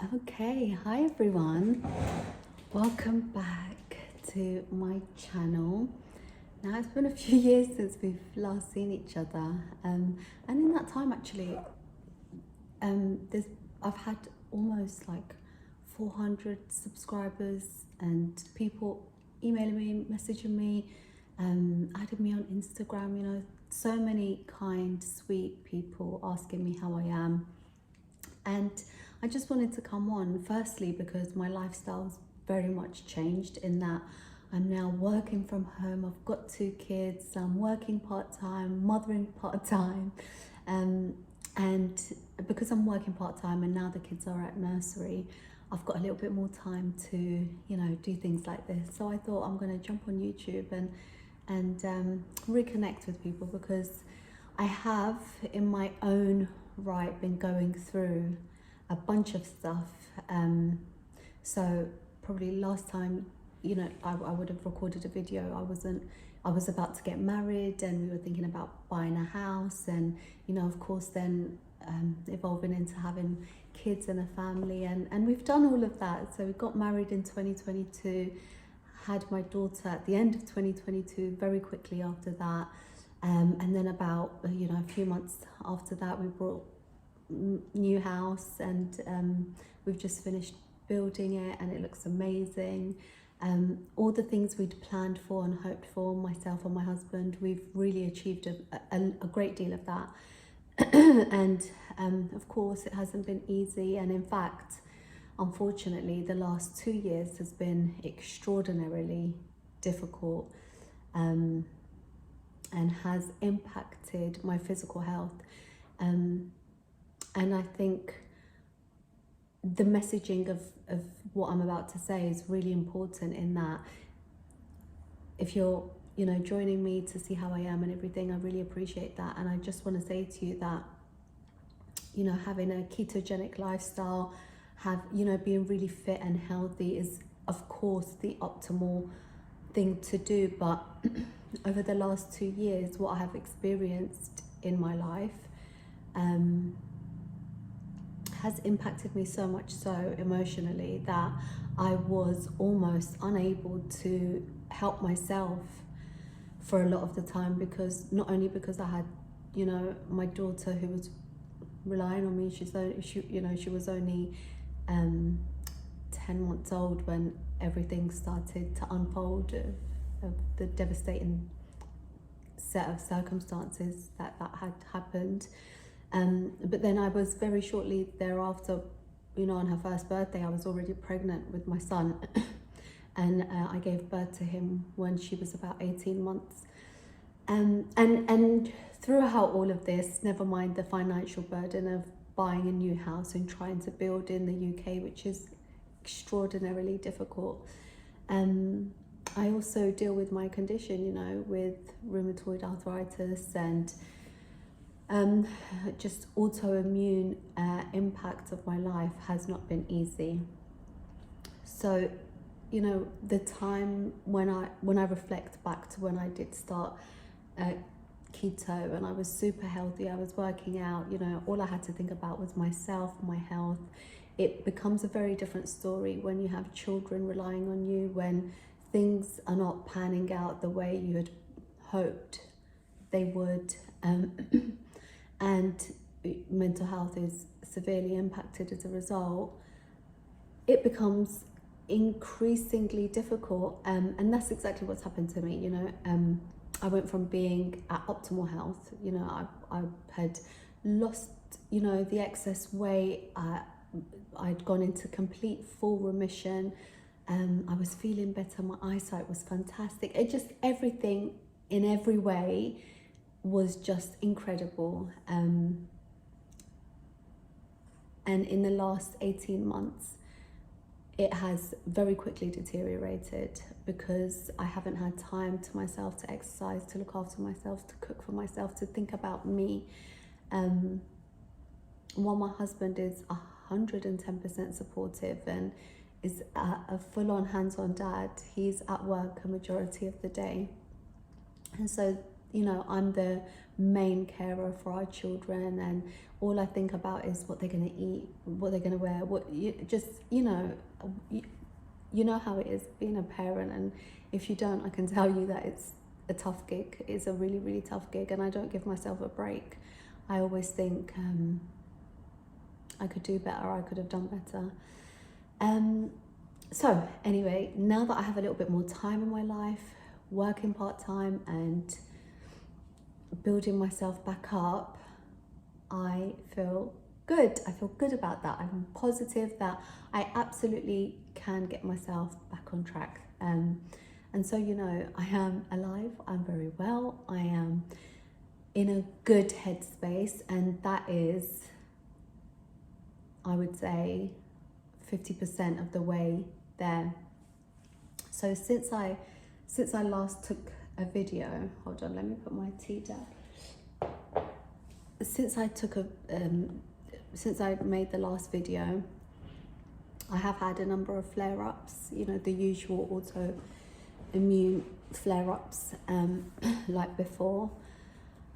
Okay, hi everyone. Welcome back to my channel. Now it's been a few years since we've last seen each other, and in that time actually, I've had almost like 400 subscribers and people emailing me, messaging me, adding me on Instagram. So many kind, sweet people asking me how I am. And I just wanted to come on, firstly, because my lifestyle's very much changed in that I'm now working from home. I've got 2 kids, I'm working part-time, mothering part-time. And because I'm working part-time and now the kids are at nursery, I've got a little bit more time to, do things like this. So I thought I'm going to jump on YouTube and reconnect with people, because I have, in my own right, been going through a bunch of stuff. So probably last time, I would have recorded a video. I was about to get married and we were thinking about buying a house, and, of course, then evolving into having kids and a family. And we've done all of that. So we got married in 2022, had my daughter at the end of 2022, very quickly after that. And then about, a few months after that, we bought new house, and we've just finished building it and it looks amazing. All the things we'd planned for and hoped for, myself and my husband, we've really achieved a great deal of that. And of course it hasn't been easy, and in fact, unfortunately, the last 2 years has been extraordinarily difficult, and has impacted my physical health. And I think the messaging of what I'm about to say is really important, in that if you're, joining me to see how I am and everything, I really appreciate that. And I just want to say to you that, having a ketogenic lifestyle, being really fit and healthy is, of course, the optimal thing to do. But over the last 2 years, what I have experienced in my life has impacted me so much so emotionally that I was almost unable to help myself for a lot of the time, because not only because I had, my daughter who was relying on me. She was only 10 months old when everything started to unfold of the devastating set of circumstances that had happened. But then I was very shortly thereafter, on her first birthday, I was already pregnant with my son. And I gave birth to him when she was about 18 months. And throughout all of this, never mind the financial burden of buying a new house and trying to build in the UK, which is extraordinarily difficult. I also deal with my condition, with rheumatoid arthritis and just autoimmune impact of my life has not been easy. So, the time when I reflect back to when I did start keto and I was super healthy, I was working out, all I had to think about was myself, my health. It becomes a very different story when you have children relying on you, when things are not panning out the way you had hoped they would, and mental health is severely impacted as a result. It becomes increasingly difficult, and that's exactly what's happened to me. I went from being at optimal health. I had lost, the excess weight. I'd gone into complete full remission. I was feeling better. My eyesight was fantastic. Everything in every way was just incredible. And in the last 18 months, it has very quickly deteriorated, because I haven't had time to myself to exercise, to look after myself, to cook for myself, to think about me. While my husband is 110% supportive and is a full-on hands-on dad, he's at work a majority of the day. And so, I'm the main carer for our children, and all I think about is what they're going to eat, what they're going to wear, you know how it is being a parent. And if you don't, I can tell you that it's a tough gig. It's a really, really tough gig, and I don't give myself a break. I always think I could do better, I could have done better. So anyway, now that I have a little bit more time in my life, working part-time and building myself back up, I feel good. I feel good about that. I'm positive that I absolutely can get myself back on track. And so, you know, I am alive, I'm very well, I am in a good headspace, and that is, I would say, 50% of the way there. So since I last took a video, hold on, let me put my tea down. Since I made the last video, I have had a number of flare-ups, you know, the usual autoimmune flare-ups, like before.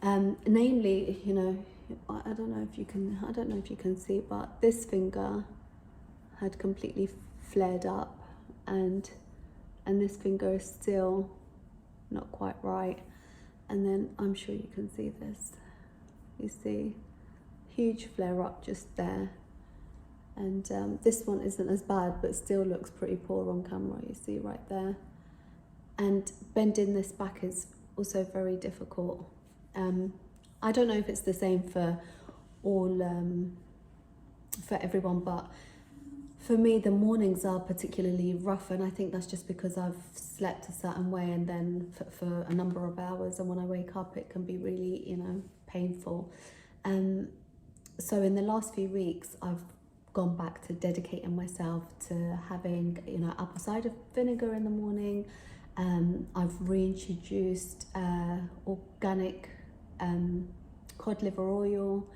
Namely, you know, I don't know if you can see, but this finger had completely flared up, and this finger is still not quite right. And then I'm sure you can see this. You see, huge flare up just there. And this one isn't as bad, but still looks pretty poor on camera, you see right there. And bending this back is also very difficult. I don't know if it's the same for everyone, but for me, the mornings are particularly rough, and I think that's just because I've slept a certain way, and then for a number of hours, and when I wake up, it can be really, you know, painful. So in the last few weeks, I've gone back to dedicating myself to having, you know, apple cider vinegar in the morning. I've reintroduced organic cod liver oil,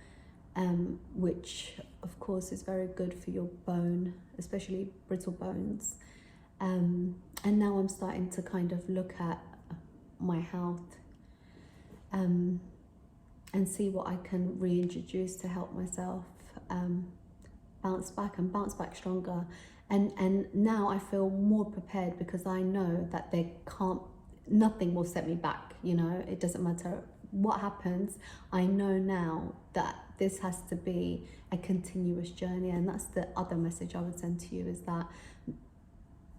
which of course is very good for your bone, especially brittle bones. And now I'm starting to kind of look at my health and see what I can reintroduce to help myself bounce back stronger. And now I feel more prepared, because I know that nothing will set me back, you know. It doesn't matter what happens. I know now that this has to be a continuous journey, and that's the other message I would send to you, is that,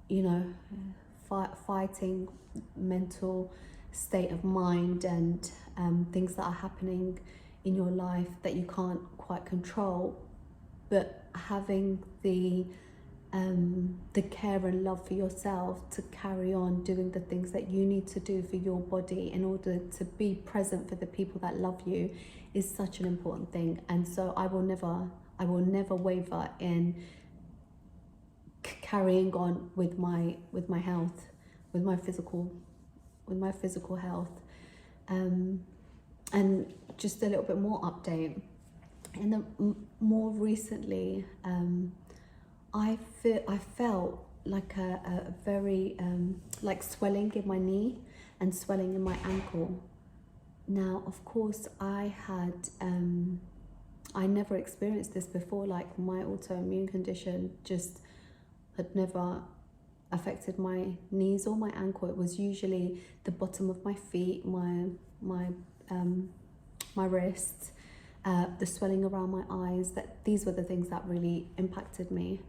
you know, fighting mental state of mind and things that are happening in your life that you can't quite control, but having the care and love for yourself to carry on doing the things that you need to do for your body in order to be present for the people that love you is such an important thing. And so I will never waver in carrying on with my health, with my physical health. And just a little bit more update. More recently, I felt like a very like swelling in my knee and swelling in my ankle. Now, of course, I never experienced this before. Like, my autoimmune condition just had never affected my knees or my ankle. It was usually the bottom of my feet, my wrists, the swelling around my eyes. These were the things that really impacted me.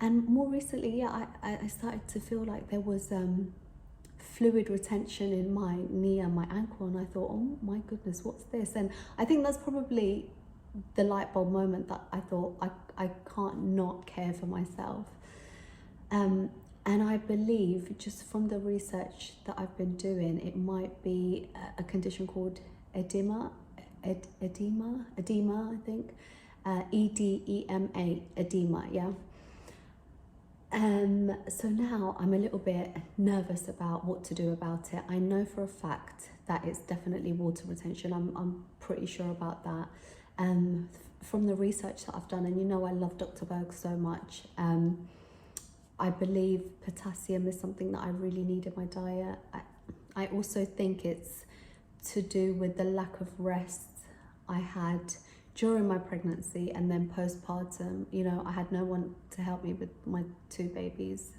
And more recently, I started to feel like there was fluid retention in my knee and my ankle, and I thought, oh my goodness, what's this? And I think that's probably the light bulb moment that I thought, I can't not care for myself. And I believe, just from the research that I've been doing, it might be a condition called edema, I think, EDEMA, edema, yeah. So now I'm a little bit nervous about what to do about it. I know for a fact that it's definitely water retention. I'm pretty sure about that. From the research that I've done, and you know I love Dr. Berg so much, I believe potassium is something that I really need in my diet. I also think it's to do with the lack of rest I had during my pregnancy and then postpartum. You know, I had no one to help me with my 2 babies.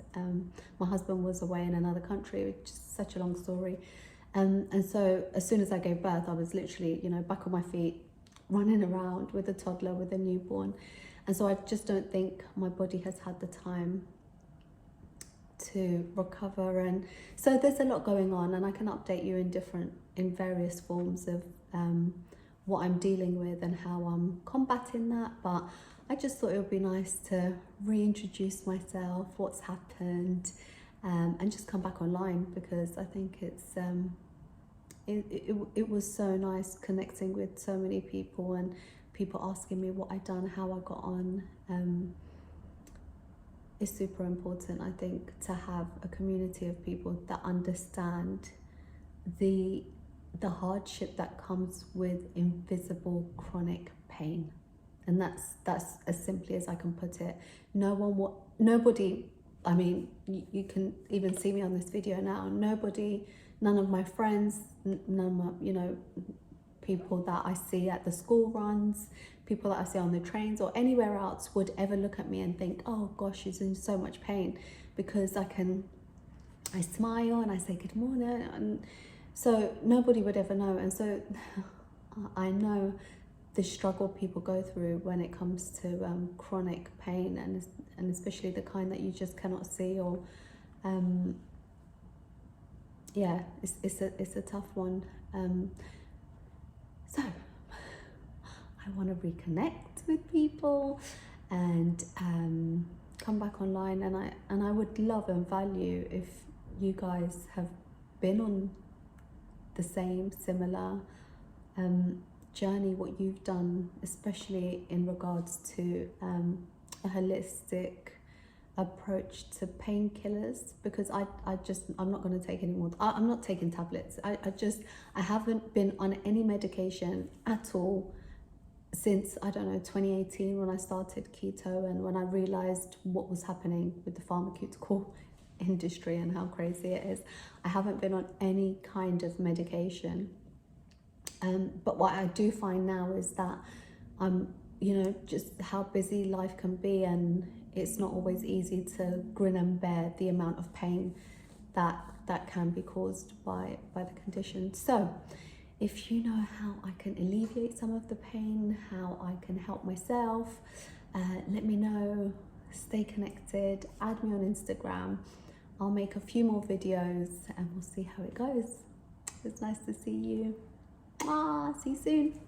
My husband was away in another country, which is such a long story. And so as soon as I gave birth, I was literally, you know, back on my feet, running around with a toddler, with a newborn. And so I just don't think my body has had the time to recover. And so there's a lot going on, and I can update you in various forms of what I'm dealing with and how I'm combating that. But I just thought it would be nice to reintroduce myself, what's happened, and just come back online, because I think it was so nice connecting with so many people and people asking me what I'd done, how I got on. It's super important, I think, to have a community of people that understand the hardship that comes with invisible chronic pain. And that's as simply as I can put it. Nobody, I mean, you can even see me on this video now, none of my friends, none of my, you know, people that I see at the school runs, people that I see on the trains or anywhere else would ever look at me and think, oh gosh, she's in so much pain, because I smile and I say good morning, and so nobody would ever know. And so I know the struggle people go through when it comes to chronic pain, and especially the kind that you just cannot see, or yeah, it's a tough one. So I want to reconnect with people and come back online, and I would love and value if you guys have been on the similar journey, what you've done, especially in regards to a holistic approach to painkillers, because I'm not going to take any more. I'm not taking tablets. I haven't been on any medication at all since, I don't know, 2018, when I started keto and when I realized what was happening with the pharmaceutical industry and how crazy it is. I haven't been on any kind of medication. But what I do find now is that I'm, you know, just how busy life can be, and it's not always easy to grin and bear the amount of pain that can be caused by the condition. So if you know how I can alleviate some of the pain, how I can help myself, let me know. Stay connected, add me on Instagram. I'll make a few more videos and we'll see how it goes. It's nice to see you. See you soon.